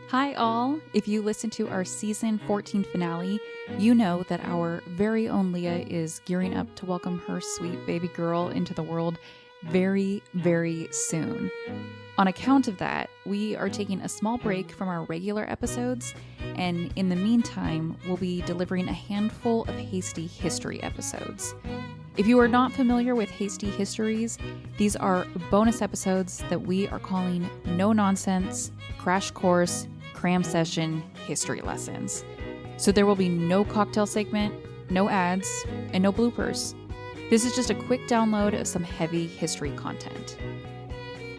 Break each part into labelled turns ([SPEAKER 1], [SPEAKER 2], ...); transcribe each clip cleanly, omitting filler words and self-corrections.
[SPEAKER 1] Hi all! If you listen to our season 14 finale, you know that our very own Leah is gearing up to welcome her sweet baby girl into the world very, very soon. On account of that, we are taking a small break from our regular episodes, and in the meantime, we'll be delivering a handful of Hasty History episodes. If you are not familiar with Hasty Histories, these are bonus episodes that we are calling No Nonsense, Crash Course, Cram Session History Lessons. So there will be no cocktail segment, no ads, and no bloopers. This is just a quick download of some heavy history content.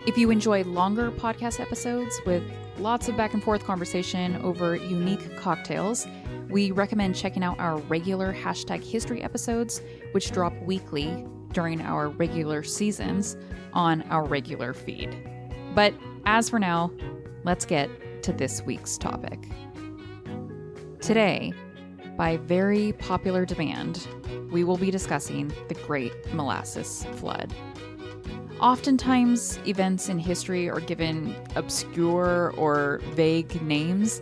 [SPEAKER 1] If you enjoy longer podcast episodes with lots of back and forth conversation over unique cocktails, we recommend checking out our regular #history episodes, which drop weekly during our regular seasons on our regular feed. But as for now, let's get to this week's topic. Today, by very popular demand, we will be discussing the Great Molasses Flood. Oftentimes, events in history are given obscure or vague names,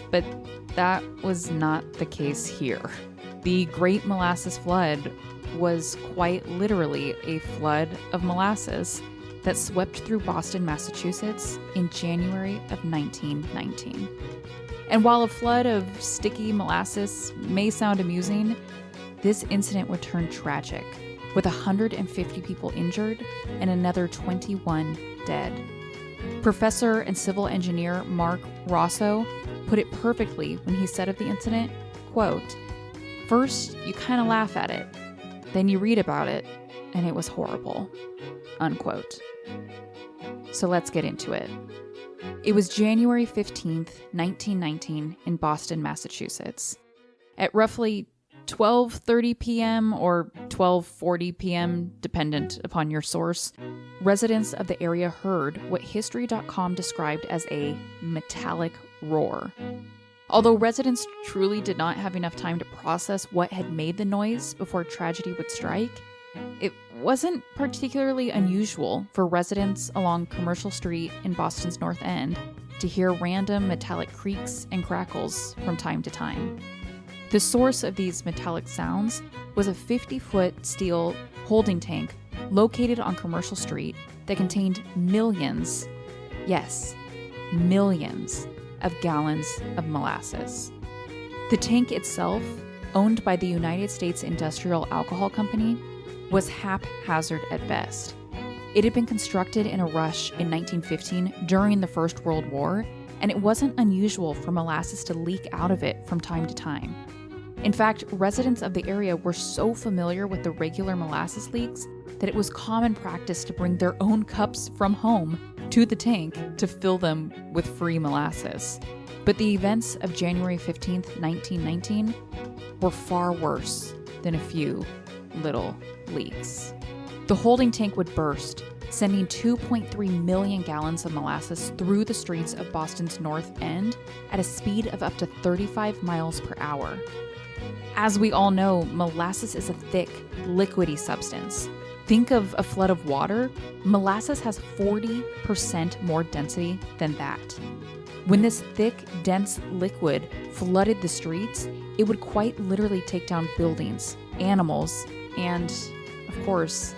[SPEAKER 1] but that was not the case here. The Great Molasses Flood was quite literally a flood of molasses that swept through Boston, Massachusetts in January of 1919. And while a flood of sticky molasses may sound amusing, this incident would turn tragic, with 150 people injured and another 21 dead. Professor and civil engineer Mark Rossow put it perfectly when he said of the incident, quote, "First, you kind of laugh at it, then you read about it, and it was horrible," unquote. So let's get into it. It was January 15th, 1919 in Boston, Massachusetts. At roughly 12:30 p.m. or 12:40 p.m., dependent upon your source, residents of the area heard what History.com described as a metallic roar. Although residents truly did not have enough time to process what had made the noise before tragedy would strike, it wasn't particularly unusual for residents along Commercial Street in Boston's North End to hear random metallic creaks and crackles from time to time. The source of these metallic sounds was a 50-foot steel holding tank located on Commercial Street that contained millions, yes, millions of gallons of molasses. The tank itself, owned by the United States Industrial Alcohol Company, was haphazard at best. It had been constructed in a rush in 1915 during the First World War, and it wasn't unusual for molasses to leak out of it from time to time. In fact, residents of the area were so familiar with the regular molasses leaks that it was common practice to bring their own cups from home to the tank to fill them with free molasses. But the events of January 15th, 1919 were far worse than a few little leaks. The holding tank would burst, sending 2.3 million gallons of molasses through the streets of Boston's North End at a speed of up to 35 miles per hour. As we all know, molasses is a thick, liquidy substance. Think of a flood of water. Molasses has 40% more density than that. When this thick, dense liquid flooded the streets, it would quite literally take down buildings, animals, and, of course,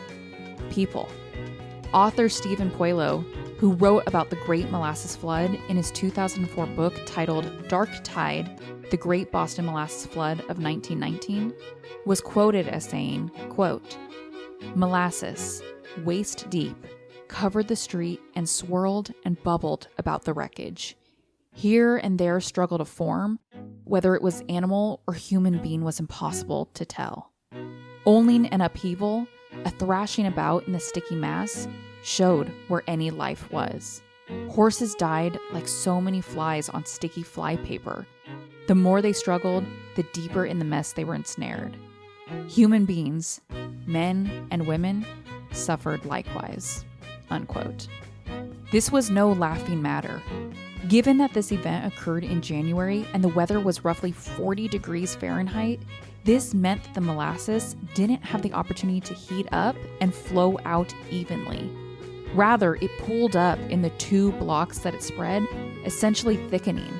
[SPEAKER 1] people. Author Stephen Puello, who wrote about the Great Molasses Flood in his 2004 book titled Dark Tide, The Great Boston Molasses Flood of 1919, was quoted as saying, quote, "Molasses, waist deep, covered the street and swirled and bubbled about the wreckage. Here and there struggled a form, whether it was animal or human being was impossible to tell. Only an upheaval, a thrashing about in the sticky mass, showed where any life was. Horses died like so many flies on sticky fly paper. The more they struggled, the deeper in the mess they were ensnared. Human beings, men and women, suffered likewise," unquote. This was no laughing matter. Given that this event occurred in January and the weather was roughly 40 degrees Fahrenheit, this meant that the molasses didn't have the opportunity to heat up and flow out evenly. Rather, it pooled up in the 2 blocks that it spread, essentially thickening,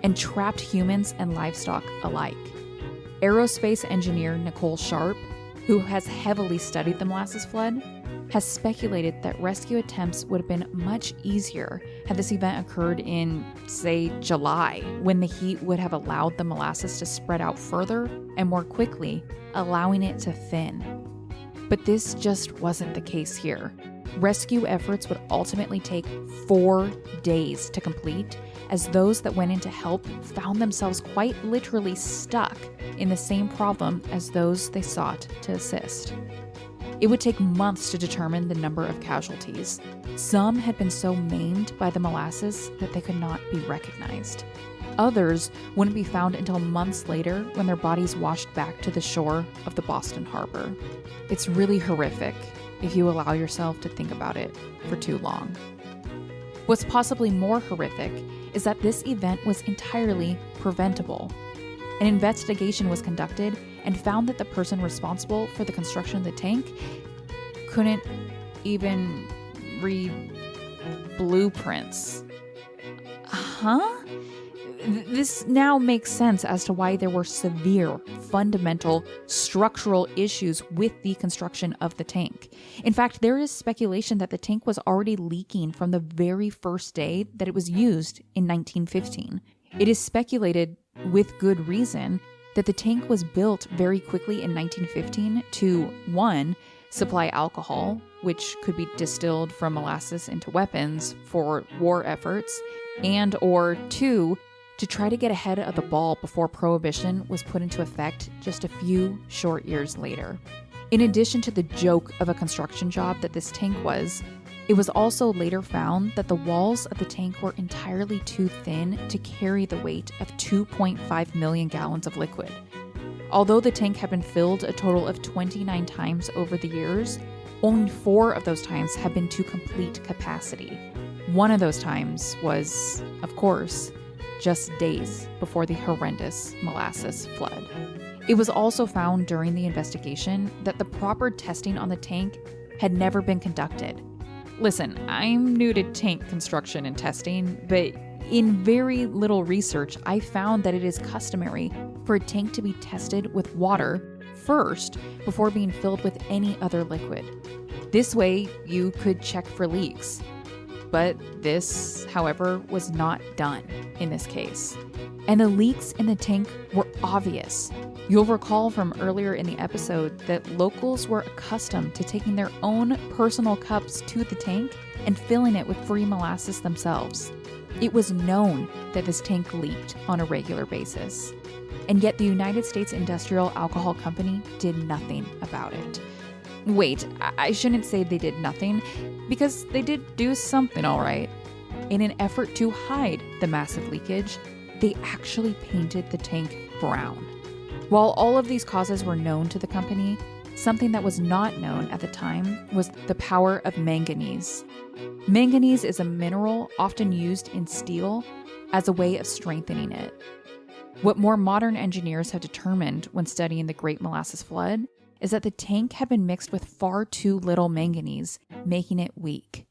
[SPEAKER 1] and trapped humans and livestock alike. Aerospace engineer Nicole Sharp, who has heavily studied the molasses flood, has speculated that rescue attempts would have been much easier had this event occurred in, say, July, when the heat would have allowed the molasses to spread out further and more quickly, allowing it to thin. But this just wasn't the case here. Rescue efforts would ultimately take 4 days to complete, as those that went in to help found themselves quite literally stuck in the same problem as those they sought to assist. It would take months to determine the number of casualties. Some had been so maimed by the molasses that they could not be recognized. Others wouldn't be found until months later when their bodies washed back to the shore of the Boston Harbor. It's really horrific if you allow yourself to think about it for too long. What's possibly more horrific is that this event was entirely preventable. An investigation was conducted and found that the person responsible for the construction of the tank couldn't even read blueprints. This now makes sense as to why there were severe, fundamental, structural issues with the construction of the tank. In fact, there is speculation that the tank was already leaking from the very first day that it was used in 1915. It is speculated, with good reason, that the tank was built very quickly in 1915 to, 1, supply alcohol, which could be distilled from molasses into weapons for war efforts, and or 2, to try to get ahead of the ball before Prohibition was put into effect just a few short years later. In addition to the joke of a construction job that this tank was, it was also later found that the walls of the tank were entirely too thin to carry the weight of 2.5 million gallons of liquid. Although the tank had been filled a total of 29 times over the years, only 4 of those times had been to complete capacity. One of those times was, of course, just days before the horrendous molasses flood. It was also found during the investigation that the proper testing on the tank had never been conducted. Listen, I'm new to tank construction and testing, but in very little research, I found that it is customary for a tank to be tested with water first before being filled with any other liquid. This way, you could check for leaks. But this, however, was not done in this case. And the leaks in the tank were obvious. You'll recall from earlier in the episode that locals were accustomed to taking their own personal cups to the tank and filling it with free molasses themselves. It was known that this tank leaked on a regular basis. And yet the United States Industrial Alcohol Company did nothing about it. Wait, I shouldn't say they did nothing, because they did do something all right. In an effort to hide the massive leakage, they actually painted the tank brown. While all of these causes were known to the company, something that was not known at the time was the power of manganese. Manganese is a mineral often used in steel as a way of strengthening it. What more modern engineers have determined when studying the Great Molasses Flood is that the tank had been mixed with far too little manganese, making it weak.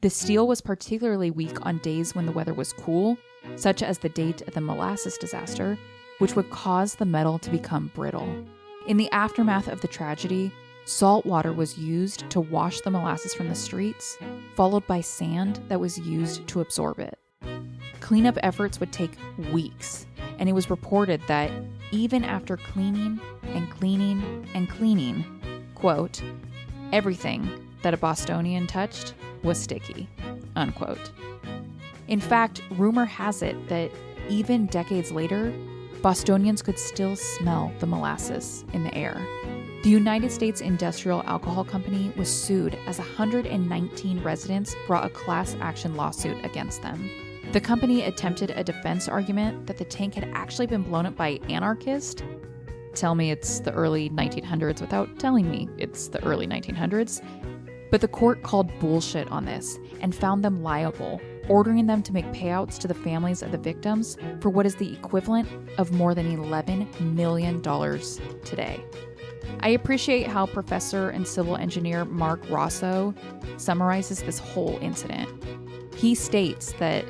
[SPEAKER 1] The steel was particularly weak on days when the weather was cool, such as the date of the molasses disaster, which would cause the metal to become brittle. In the aftermath of the tragedy, salt water was used to wash the molasses from the streets, followed by sand that was used to absorb it. Cleanup efforts would take weeks, and it was reported that even after cleaning and cleaning and cleaning, quote, everything that a Bostonian touched was sticky, unquote. In fact, rumor has it that even decades later, Bostonians could still smell the molasses in the air. The United States Industrial Alcohol Company was sued as 119 residents brought a class action lawsuit against them. The company attempted a defense argument that the tank had actually been blown up by anarchists. Tell me it's the early 1900s without telling me it's the early 1900s. But the court called bullshit on this and found them liable, ordering them to make payouts to the families of the victims for what is the equivalent of more than $11 million today. I appreciate how Professor and Civil Engineer Mark Rossow summarizes this whole incident. He states that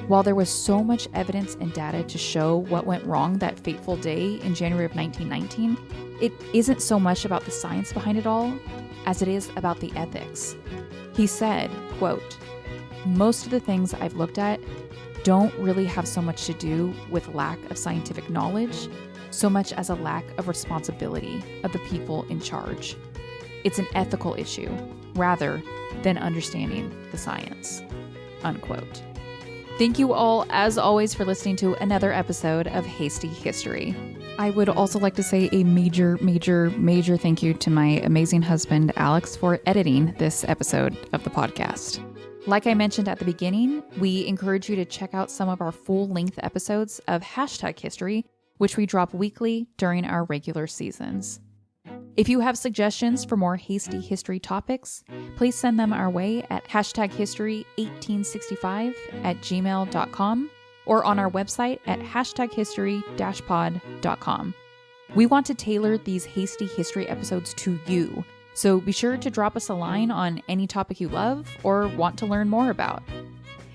[SPEAKER 1] while there was so much evidence and data to show what went wrong that fateful day in January of 1919, it isn't so much about the science behind it all as it is about the ethics. He said, quote, "Most of the things I've looked at don't really have so much to do with lack of scientific knowledge, so much as a lack of responsibility of the people in charge. It's an ethical issue rather than understanding the science." Unquote. Thank you all, as always, for listening to another episode of Hasty History. I would also like to say a major thank you to my amazing husband, Alex, for editing this episode of the podcast. Like I mentioned at the beginning, we encourage you to check out some of our full-length episodes of #History, which we drop weekly during our regular seasons. If you have suggestions for more Hasty History topics, please send them our way at #history1865@gmail.com or on our website at #history-pod.com. We want to tailor these Hasty History episodes to you, so be sure to drop us a line on any topic you love or want to learn more about.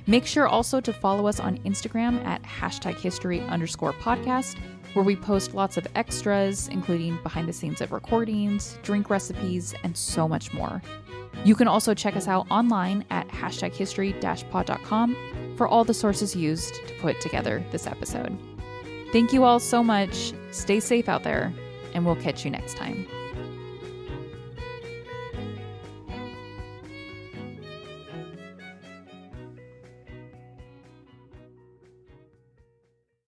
[SPEAKER 1] Make sure also to follow us on Instagram at #history_podcast, where we post lots of extras, including behind the scenes of recordings, drink recipes, and so much more. You can also check us out online at #history-pod.com for all the sources used to put together this episode. Thank you all so much. Stay safe out there, and we'll catch you next time.